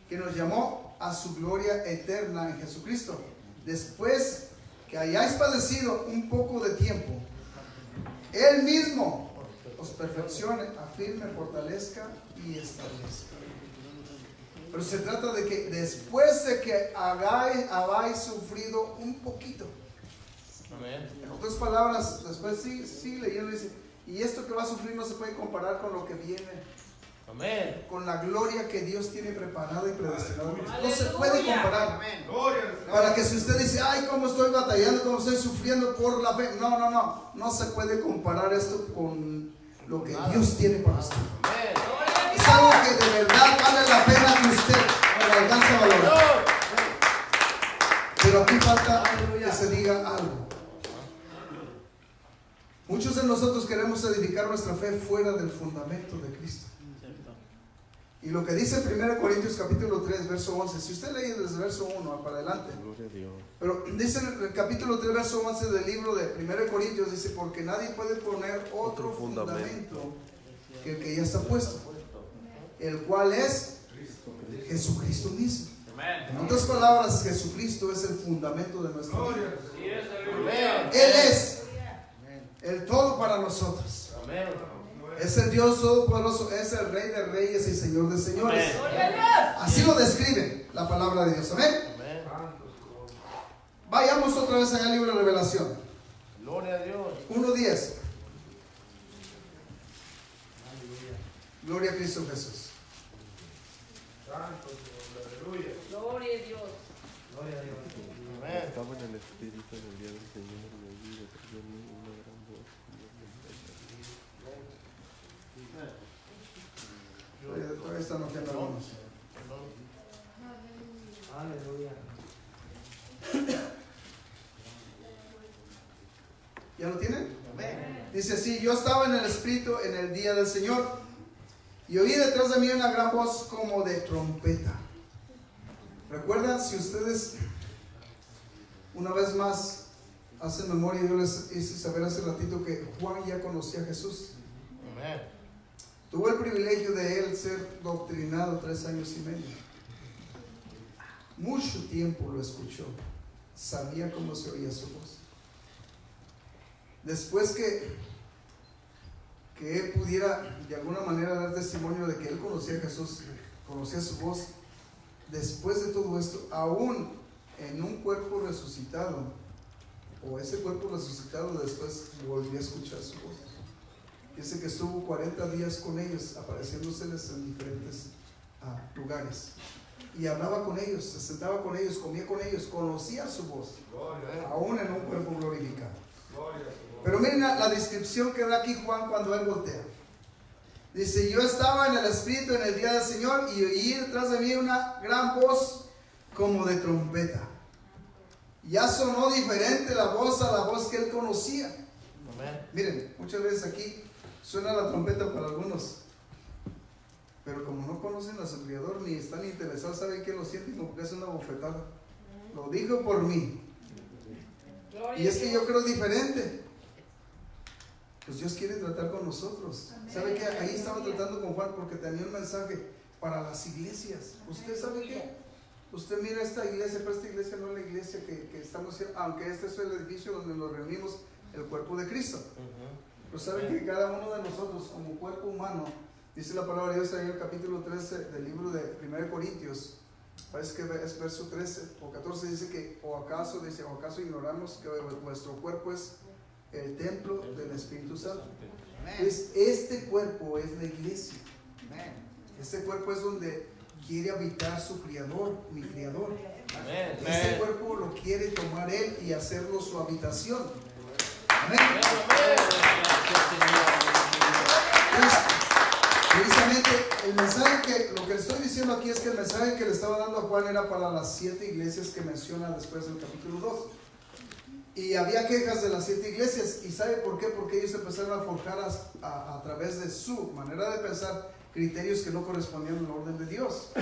que nos llamó a su gloria eterna en Jesucristo, después que hayáis padecido un poco de tiempo, Él mismo os perfeccione, afirme, fortalezca y establezca. Pero se trata de que después de que habáis sufrido un poquito.
Amén.
En otras palabras, después sí leyendo dice, y esto que va a sufrir no se puede comparar con lo que viene.
Amén.
Con la gloria que Dios tiene preparada y predestinada. No se puede comparar.
Amén.
Para que si usted dice, ay, cómo estoy batallando, cómo estoy sufriendo por la fe. No se puede comparar esto con lo que Dios tiene para usted.
Amén.
Es algo que de verdad vale la pena que usted lo alcance a valorar. Pero aquí falta que se diga algo. Muchos de nosotros queremos edificar nuestra fe fuera del fundamento de Cristo. Y lo que dice 1 Corintios capítulo 3, verso 11, si usted lee desde el verso 1 para adelante, pero dice en el capítulo 3, verso 11 del libro de 1 Corintios, dice, porque nadie puede poner otro fundamento que el que ya está puesto, el cual es Jesucristo mismo. En otras palabras, Jesucristo es el fundamento de nuestra vida. Él es el todo para nosotros.
Amén.
Es el Dios todopoderoso, es el Rey de reyes y Señor de señores.
Amén.
Así lo describe la palabra de Dios. Amén.
Amén.
Vayamos otra vez allá al libro de Revelación.
Gloria a Dios.
1:10. Gloria a Cristo Jesús.
Gloria a Dios.
Amén.
Estaba en el Espíritu en el día del Señor y allí detrás de mí una gran voz.
Todavía están noqueando algunos.
Aleluya.
¿Ya lo tienen?
Amén.
Dice así: yo estaba en el Espíritu en el día del Señor y oí detrás de mí una gran voz como de trompeta. ¿Recuerdan? Si ustedes una vez más hacen memoria, yo les hice saber hace ratito que Juan ya conocía a Jesús.
Amén.
Tuvo el privilegio de él ser doctrinado 3 años y medio. Mucho tiempo lo escuchó, sabía cómo se oía su voz. Después que él pudiera de alguna manera dar testimonio de que él conocía a Jesús, conocía su voz, después de todo esto, aún en un cuerpo resucitado, o ese cuerpo resucitado después volvió a escuchar su voz. Dice que estuvo 40 días con ellos, apareciéndoseles en diferentes lugares, y hablaba con ellos, se sentaba con ellos, comía con ellos, conocía su voz, aún en un cuerpo glorificado. Pero miren la descripción que da aquí Juan cuando él voltea. Dice: yo estaba en el Espíritu en el día del Señor y oí detrás de mí una gran voz como de trompeta. Ya sonó diferente la voz a la voz que él conocía.
Amén.
Miren, muchas veces aquí suena la trompeta para algunos, pero como no conocen a su Creador ni están interesados, saben que lo sienten como que es una bofetada. Lo dijo por mí. Y es que yo creo diferente. Pues Dios quiere tratar con nosotros. ¿Sabe qué? Ahí estaba tratando con Juan porque tenía un mensaje para las iglesias. ¿Usted sabe qué? Usted mira esta iglesia, pero esta iglesia no es la iglesia que estamos haciendo, aunque este es el edificio donde nos reunimos, el cuerpo de Cristo. Pero sabe que cada uno de nosotros como cuerpo humano, dice la palabra de Dios ahí en el capítulo 13 del libro de 1 Corintios, parece que es verso 13 o 14, dice que o acaso ignoramos que vuestro cuerpo es el templo del Espíritu Santo. Pues este cuerpo es la iglesia. Este cuerpo es donde quiere habitar su Creador, mi Creador. Este cuerpo lo quiere tomar Él y hacerlo su habitación. Amén. Pues, precisamente el mensaje que, lo que le estoy diciendo aquí es que el mensaje que le estaba dando a Juan era para las 7 iglesias que menciona después del capítulo 2. Y había quejas de las 7 iglesias. ¿Y sabe por qué? Porque ellos empezaron a forjar a través de su manera de pensar criterios que no correspondían al orden de Dios.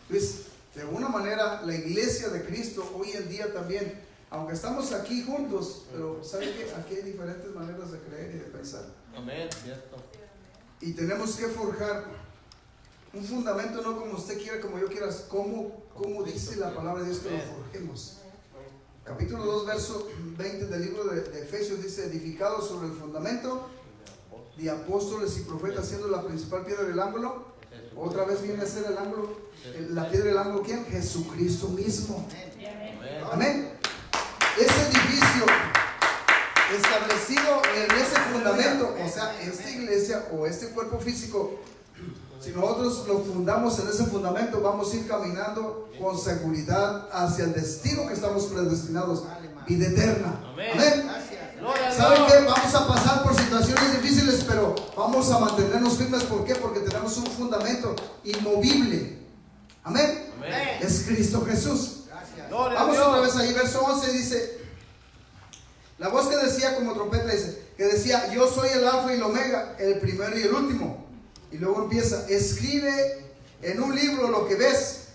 Pues, de alguna manera, la iglesia de Cristo hoy en día también, aunque estamos aquí juntos, pero ¿sabe qué? Aquí hay diferentes maneras de creer y de pensar.
Amén, cierto.
Y tenemos que forjar un fundamento, no como usted quiera, como yo quiera, como dice la palabra de Dios que lo forjemos. Capítulo 2, verso 20 del libro de Efesios dice: edificado sobre el fundamento de apóstoles y profetas, siendo la principal piedra del ángulo. Otra vez viene a ser el ángulo, la piedra del ángulo, ¿quién? Jesucristo mismo. Amén. Ese edificio establecido en ese fundamento, o sea, esta iglesia o este cuerpo físico, si nosotros lo fundamos en ese fundamento, vamos a ir caminando con seguridad hacia el destino que estamos predestinados, vida eterna. Amén. ¿Saben qué? Vamos a pasar por situaciones difíciles, pero vamos a mantenernos firmes. ¿Por qué? Porque tenemos un fundamento inmovible. Amén. Es Cristo Jesús. Vamos otra vez ahí, verso 11 dice: la voz que decía como trompeta, dice, que decía: yo soy el alfa y el omega, el primero y el último. Y luego empieza: escribe en un libro lo que ves.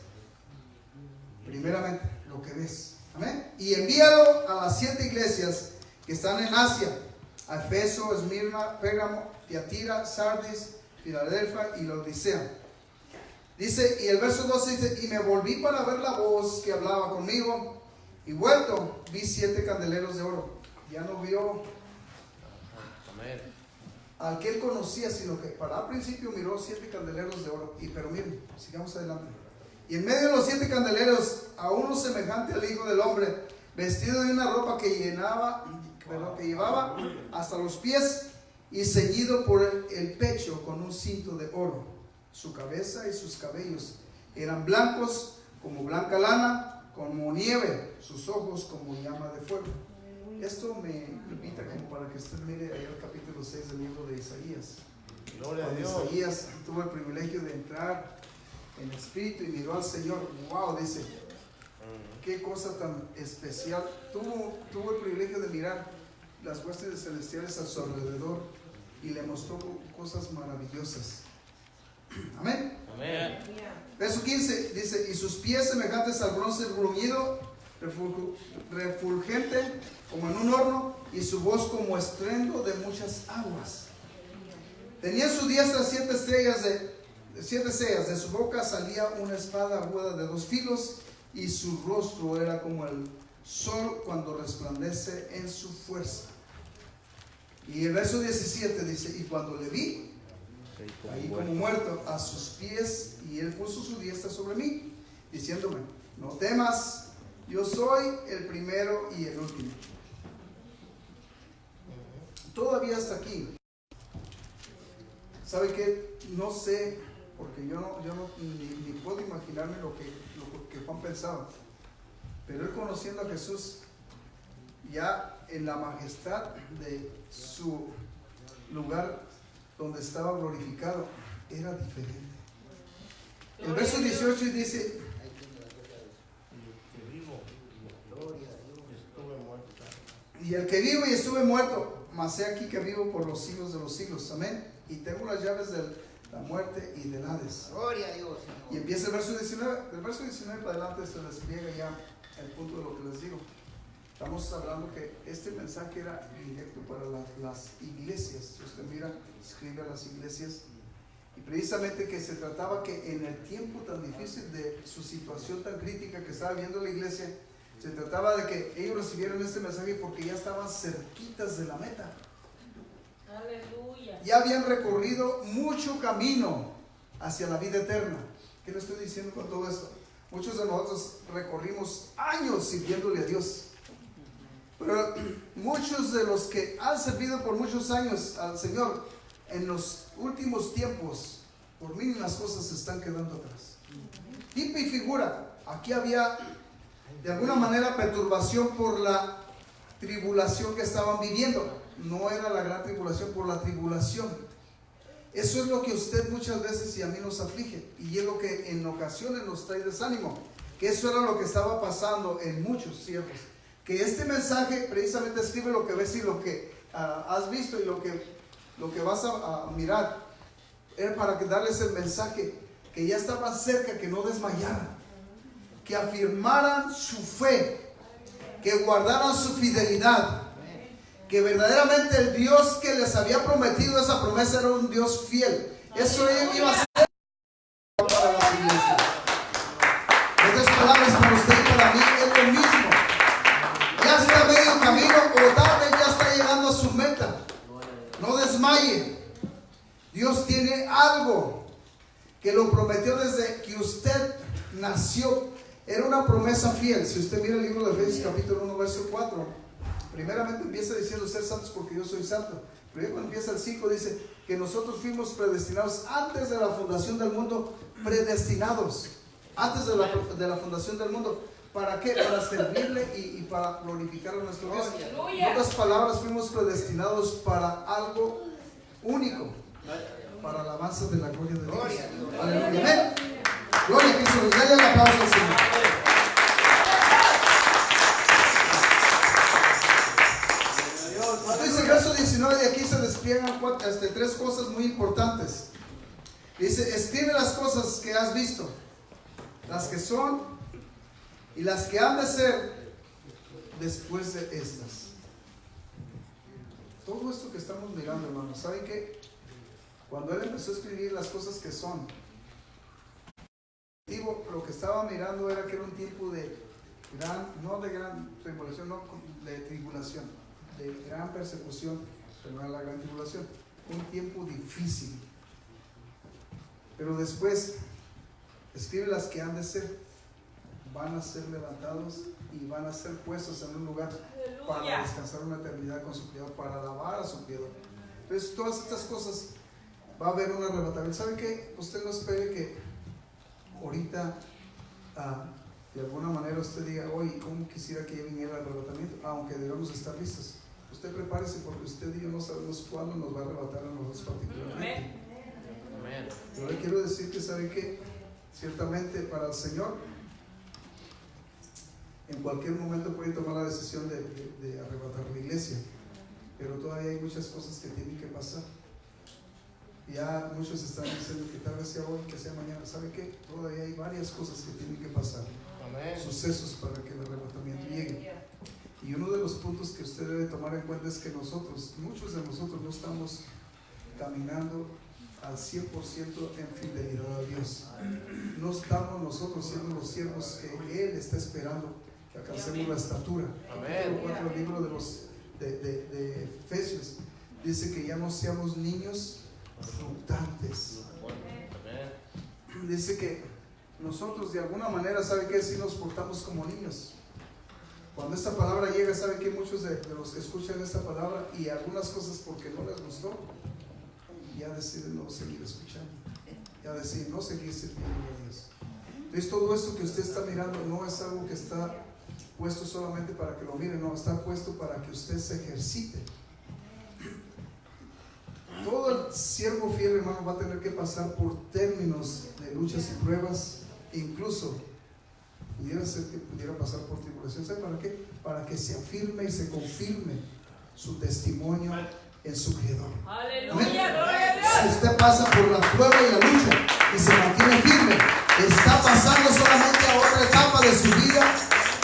Primeramente, lo que ves. Amén. Y envíalo a las 7 iglesias que están en Asia: a Efeso, Esmirna, Pérgamo, Tiatira, Sardis, Filadelfia y Laodicea. Dice, y el verso 12 dice: y me volví para ver la voz que hablaba conmigo, y vuelto vi 7 candeleros de oro. Ya no vio al que él conocía, sino que para el principio miró 7 candeleros de oro. Pero miren, sigamos adelante. Y en medio de los 7 candeleros, a uno semejante al Hijo del Hombre, vestido de una ropa que llevaba hasta los pies y ceñido por el pecho con un cinto de oro. Su cabeza y sus cabellos eran blancos como blanca lana, como nieve, sus ojos como llama de fuego. Esto me invita como para que usted mire ahí el capítulo 6 del libro de Isaías.
Gloria a
Cuando
Dios.
Isaías tuvo el privilegio de entrar en espíritu y miró al Señor. Wow, dice, qué cosa tan especial. Tuvo el privilegio de mirar las huestes celestiales a su alrededor y le mostró cosas maravillosas. Amén.
Amén.
Verso 15 dice, y sus pies semejantes al bronce bruñido, refulgente como en un horno, y su voz como estruendo de muchas aguas. Tenía en su diestra 7 sellas, de su boca salía una espada aguda de 2 filos, y su rostro era como el sol cuando resplandece en su fuerza. Y el verso 17 dice, y cuando le vi, caí como muerto a sus pies, y él puso su diestra sobre mí, diciéndome, no temas, yo soy el primero y el último. Todavía hasta aquí. ¿Sabe qué? No sé, porque yo no ni puedo imaginarme lo que Juan pensaba. Pero él, conociendo a Jesús, ya en la majestad de su lugar donde estaba glorificado, era diferente. El verso 18 dice, y el que vivo y estuve muerto, mas he aquí que vivo por los siglos de los siglos. Amén. Y tengo las llaves de la muerte y del Hades.
Gloria a Dios.
Y empieza el verso 19. Del verso 19 para adelante se despliega ya el punto de lo que les digo. Estamos hablando que este mensaje era directo para las iglesias. Si usted mira, escribe a las iglesias. Y precisamente que se trataba que en el tiempo tan difícil de su situación tan crítica que estaba viviendo la iglesia, se trataba de que ellos recibieran este mensaje porque ya estaban cerquitas de la meta.
Aleluya.
Ya habían recorrido mucho camino hacia la vida eterna. ¿Qué le estoy diciendo con todo esto? Muchos de nosotros recorrimos años sirviéndole a Dios. Pero muchos de los que han servido por muchos años al Señor, en los últimos tiempos, por mínimas cosas se están quedando atrás. Tipo y figura, aquí había de alguna manera perturbación por la tribulación que estaban viviendo. No era la gran tribulación, por la tribulación. Eso es lo que usted muchas veces y a mí nos aflige, y es lo que en ocasiones nos trae desánimo, que eso era lo que estaba pasando en muchos siervos. Que este mensaje precisamente escribe lo que ves y lo que has visto y lo que vas a mirar. Era para que darles el mensaje que ya estaban cerca, que no desmayaran, que afirmaran su fe, que guardaran su fidelidad, que verdaderamente el Dios que les había prometido esa promesa era un Dios fiel. Eso iba a ser para las iglesias. En otras palabras, para usted y para mí es lo mismo. Ya está medio camino o tal vez ya está llegando a su meta. No desmaye. Dios tiene algo que lo prometió desde que usted nació. Era una promesa fiel. Si usted mira el libro de Efesios capítulo 1 verso 4, primeramente empieza diciendo ser santos porque yo soy santo. Pero cuando empieza el 5 dice que nosotros fuimos predestinados antes de la fundación del mundo. Predestinados antes de la fundación del mundo. ¿Para qué? Para servirle y para glorificar a nuestro Dios. En otras palabras, fuimos predestinados para algo único, para la alabanza de la gloria de Dios. Aleluya. Amén. Gloria a Cristo. Denle el aplauso al Señor. Entonces, el verso 19 de aquí se despliegan 3 cosas muy importantes. Dice, escribe las cosas que has visto, las que son y las que han de ser después de estas. Todo esto que estamos mirando, hermanos, ¿saben qué? Cuando él empezó a escribir las cosas que son, lo que estaba mirando era que era un tiempo de no de gran tribulación, no de tribulación, de gran persecución, pero no era la gran tribulación, un tiempo difícil. Pero después escribe las que han de ser. Van a ser levantados y van a ser puestos en un lugar para descansar una eternidad con su Creador, para alabar a su Creador. Entonces, todas estas cosas va a haber un arrebatamiento. ¿Sabe qué? Usted no espere que ahorita, de alguna manera, usted diga, oye, ¿cómo quisiera que ya viniera el arrebatamiento? Aunque debemos estar listos. Usted prepárese porque usted y yo no sabemos cuándo nos va a arrebatar a nosotros particularmente.
Amén.
Yo le quiero decir que, ¿sabe qué? Ciertamente para el Señor, en cualquier momento puede tomar la decisión de arrebatar la iglesia, pero todavía hay muchas cosas que tienen que pasar. Ya muchos están diciendo que tal vez sea hoy, que sea mañana. ¿Sabe qué? Todavía hay varias cosas que tienen que pasar.
Amén.
Sucesos para que el arrebatamiento llegue. Y uno de los puntos que usted debe tomar en cuenta es que nosotros, muchos de nosotros no estamos caminando al 100% en fidelidad a Dios. No estamos nosotros siendo los siervos que Él está esperando que alcancemos la estatura.
Amén.
El libro de Efesios dice que ya no seamos niños fluctuantes. Dice que nosotros de alguna manera, ¿sabe qué? Si nos portamos como niños. Cuando esta palabra llega, ¿sabe qué? Muchos de los que escuchan esta palabra y algunas cosas porque no les gustó, ya deciden no seguir escuchando, ya deciden no seguir sirviendo a Dios. Entonces todo esto que usted está mirando no es algo que está puesto solamente para que lo miren, no, está puesto para que usted se ejercite. Todo el siervo fiel, hermano, va a tener que pasar por términos de luchas y pruebas, incluso pudiera ser que pudiera pasar por tribulación. ¿Sabe para qué? Para que se afirme y se confirme su testimonio en su Creador.
Aleluya, gloria a Dios.
Si usted pasa por la prueba y la lucha y se mantiene firme, está pasando solamente a otra etapa de su vida,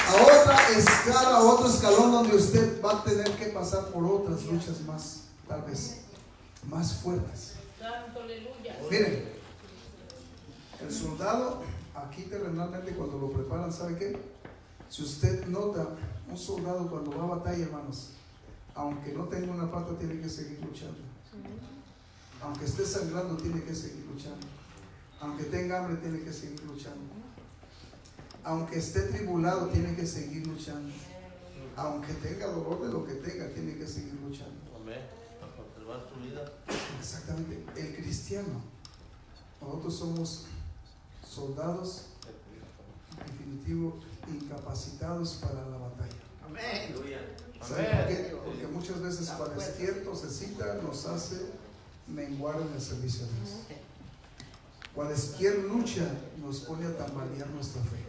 a otra escala, a otro escalón donde usted va a tener que pasar por otras luchas más, tal vez más fuertes.
Santo, aleluya.
Miren, el soldado aquí terrenalmente cuando lo preparan, ¿sabe qué? Si usted nota, un soldado cuando va a batalla, hermanos, aunque no tenga una pata, tiene que seguir luchando. Aunque esté sangrando, tiene que seguir luchando. Aunque tenga hambre, tiene que seguir luchando. Aunque esté tribulado, tiene que seguir luchando. Aunque tenga dolor de lo que tenga, tiene que seguir luchando.
Amén. Para conservar su vida.
Exactamente. El cristiano, nosotros somos soldados, en definitivo, incapacitados para la batalla.
Amén.
¿Sabe por qué? Porque muchas veces cualquier tosecita nos hace menguar en el servicio a Dios. Cualquier lucha nos pone a tambalear nuestra fe.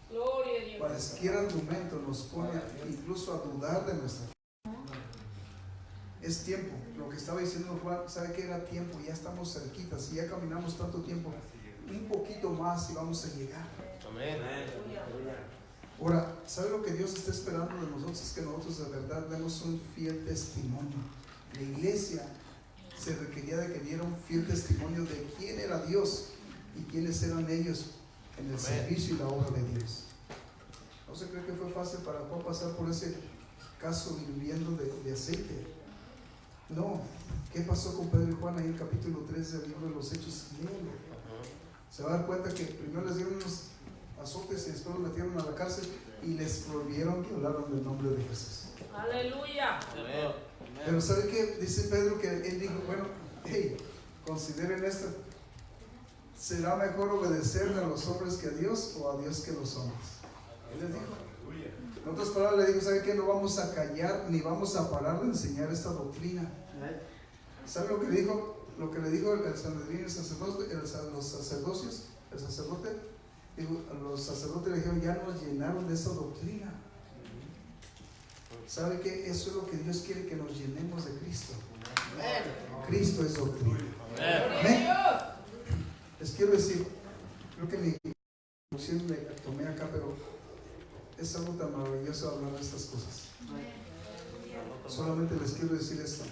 Gloria a Dios.
Cualquier argumento nos pone incluso a dudar de nuestra fe. Es tiempo, lo que estaba diciendo Juan, ¿sabe qué era tiempo? Ya estamos cerquitas y ya caminamos tanto tiempo, un poquito más y vamos a llegar.
Amén.
Ahora, ¿sabe lo que Dios está esperando de nosotros? Es que nosotros de verdad demos un fiel testimonio. La iglesia se requería de que diera un fiel testimonio de quién era Dios y quiénes eran ellos en el servicio y la obra de Dios. ¿No se cree que fue fácil para Juan pasar por ese caso hirviendo de aceite? No. ¿Qué pasó con Pedro y Juan ahí en el capítulo 3 del libro de los Hechos? Léelo. Se va a dar cuenta que primero les dieron unos azotes y después los metieron a la cárcel y les prohibieron que hablaran del nombre de Jesús.
Aleluya.
Pero ¿sabe qué? Dice Pedro que él dijo, bueno, hey, consideren esto. ¿Será mejor obedecerle a los hombres que a Dios o a Dios que a los hombres? Él les dijo. En otras palabras le dijo, ¿sabe qué? No vamos a callar ni vamos a parar de enseñar esta doctrina. ¿Sabe lo que dijo? Lo que le dijo el Sanedrín, los sacerdocios, el sacerdote, dijo, los sacerdotes le dijeron, ya nos llenaron de esa doctrina. ¿Sabe qué? Eso es lo que Dios quiere, que nos llenemos de Cristo. Cristo es doctrina. Amén. Les quiero decir, creo que mi introducción me tomé acá, pero es algo tan maravilloso hablar de estas cosas. Solamente les quiero decir esto.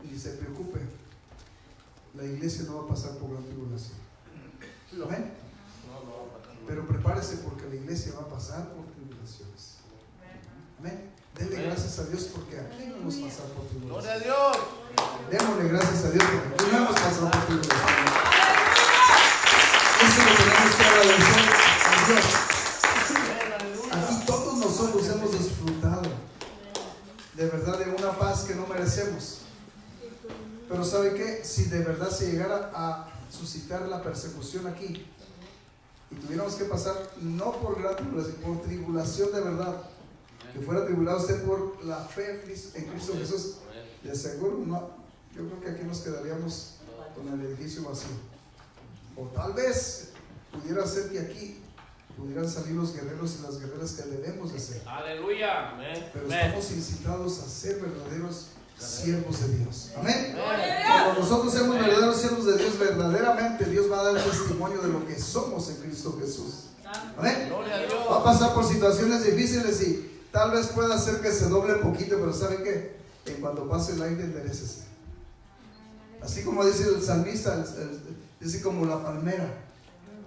Ni se preocupe, la iglesia no va a pasar por gran tribulación. Amén. Pero prepárese porque la iglesia va a pasar por tribulaciones. Amén. Denle gracias a Dios porque aquí no hemos pasado por tribulaciones.
Gloria a Dios.
Démosle gracias a Dios porque aquí no hemos pasado por tribulaciones. Eso lo tenemos que agradecer a Dios. Aquí todos nosotros hemos disfrutado de verdad de una paz que no merecemos. Pero ¿sabe qué? Si de verdad se llegara a suscitar la persecución aquí y tuviéramos que pasar no por gran tribulación, por tribulación de verdad, que fuera tribulado usted por la fe en Cristo Jesús, de seguro no, yo creo que aquí nos quedaríamos con el edificio vacío. O tal vez pudiera ser que aquí pudieran salir los guerreros y las guerreras que debemos de ser.
Aleluya.
Amén.
Pero
Amén.
estamos incitados a ser verdaderos siervos de Dios. Amén.
Gloria a Dios.
Cuando nosotros seamos verdaderos siervos de Dios, verdaderamente Dios va a dar testimonio de lo que somos en Cristo Jesús. Amén.
Gloria a Dios.
Va a pasar por situaciones difíciles y tal vez pueda hacer que se doble poquito, pero ¿saben qué? En cuando pase el aire, enderécese. Así como dice el salmista, dice como la palmera,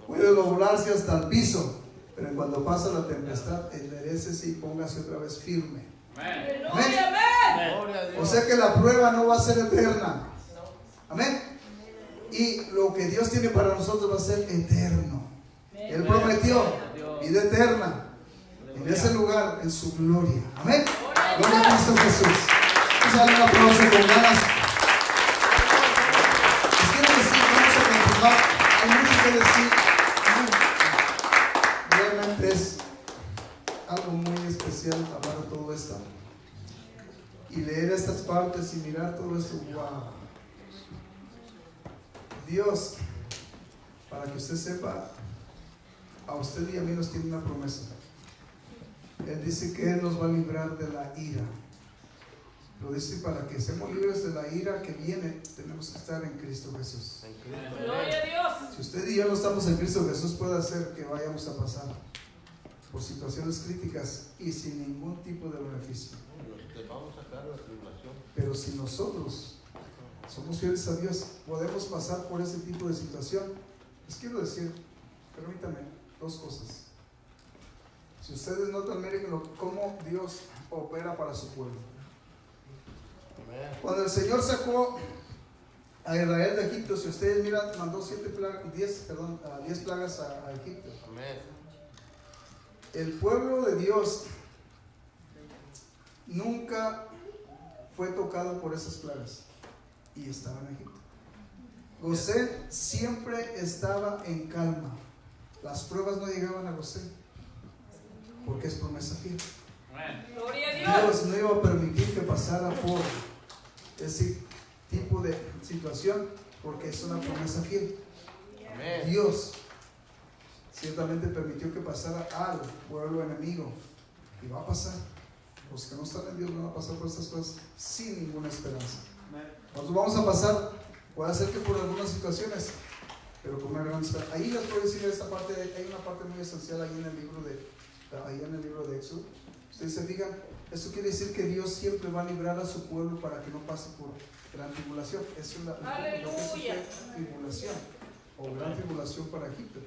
puede doblarse hasta el piso, pero en cuando pasa la tempestad, enderécese y póngase otra vez firme.
Aleluya.
Amén.
Amén.
Gloria a
O
Dios.
sea que la prueba no va a ser eterna. Amén. Y lo que Dios tiene para nosotros va a ser eterno. Él prometió vida eterna en ese lugar, en su gloria. Amén. Gloria a Cristo Jesús. Vamos a darle un aplauso con ganas. Les quiero decir, vamos a continuar. Hay mucho que decir. Realmente es algo muy especial hablar de todo esto. Y leer estas partes y mirar todo esto. Wow. Dios, para que usted sepa, a usted y a mí nos tiene una promesa. Él dice que Él nos va a librar de la ira. Lo dice para que seamos libres de la ira que viene, tenemos que estar en Cristo Jesús.
En Cristo.
Gloria a Dios.
Si usted y yo no estamos en Cristo Jesús, puede hacer que vayamos a pasar por situaciones críticas y sin ningún tipo de beneficio.
Te vamos a sacar la tribulación.
Pero si nosotros somos fieles a Dios, podemos pasar por ese tipo de situación. Les quiero decir, permítanme, dos cosas. Si ustedes notan, miren cómo Dios opera para su pueblo.
Amén.
Cuando el Señor sacó a Israel de Egipto, si ustedes miran, mandó 10 plagas a Egipto.
Amén.
El pueblo de Dios nunca fue tocado por esas plagas y estaba en Egipto. José siempre estaba en calma. Las pruebas no llegaban a José porque es promesa fiel.
Gloria a Dios.
Dios no iba a permitir que pasara por ese tipo de situación porque es una promesa fiel.
Amén.
Dios ciertamente permitió que pasara al pueblo enemigo y va a pasar. Los que no están en Dios van a pasar por estas cosas sin ninguna esperanza. Nosotros vamos a pasar, puede ser que por algunas situaciones, pero con una gran esperanza. Ahí les puedo decir esta parte, hay una parte muy esencial ahí en el libro de Éxodo. Ustedes se fijan, esto quiere decir que Dios siempre va a librar a su pueblo para que no pase por gran tribulación. Eso es lo que es tribulación o gran tribulación para Egipto.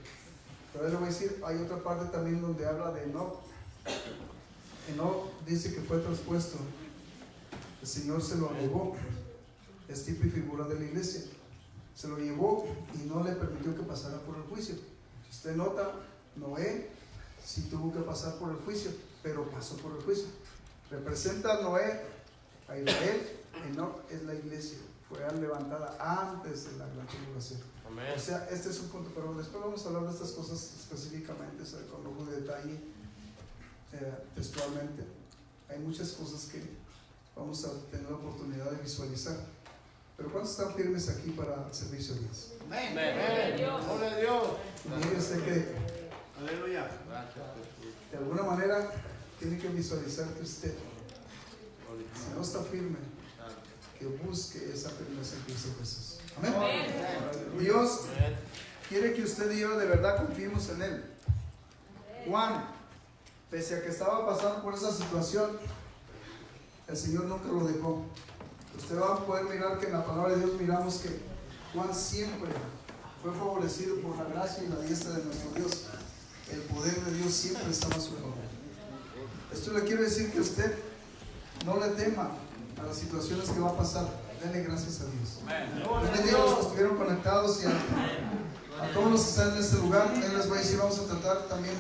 Pero ahora le voy a decir, hay otra parte también donde habla de Enoch. Enoch dice que fue traspuesto, el Señor se lo llevó, es tipo y figura de la iglesia, se lo llevó y no le permitió que pasara por el juicio. Si usted nota, Noé sí tuvo que pasar por el juicio, pero pasó por el juicio. Representa a Noé, a Israel. Enoch es la iglesia, fue levantada antes de la gran tribulación.
Amén.
O sea, este es un punto, pero después vamos a hablar de estas cosas específicamente, con lujo de detalle, textualmente. Hay muchas cosas que vamos a tener la oportunidad de visualizar. Pero ¿cuántos están firmes aquí para el servicio de Dios?
Amén.
Dios.
Gloria a Dios.
Y mire usted que
Aleluya. Gracias, Jesús.
de alguna manera tiene que visualizar que usted, si no está firme, que busque esa firmeza en Cristo Jesús. Amén. Dios
Amén.
quiere que usted y yo de verdad confiemos en Él. Juan, pese a que estaba pasando por esa situación, el Señor nunca lo dejó. Usted va a poder mirar que en la palabra de Dios miramos que Juan siempre fue favorecido por la gracia y la diestra de nuestro Dios. El poder de Dios siempre estaba a su favor. Esto le quiero decir que usted no le tema a las situaciones que va a pasar. Denle gracias a Dios. Denle a los que estuvieron conectados y a todos los que están en este lugar. Él les va a decir, vamos a tratar también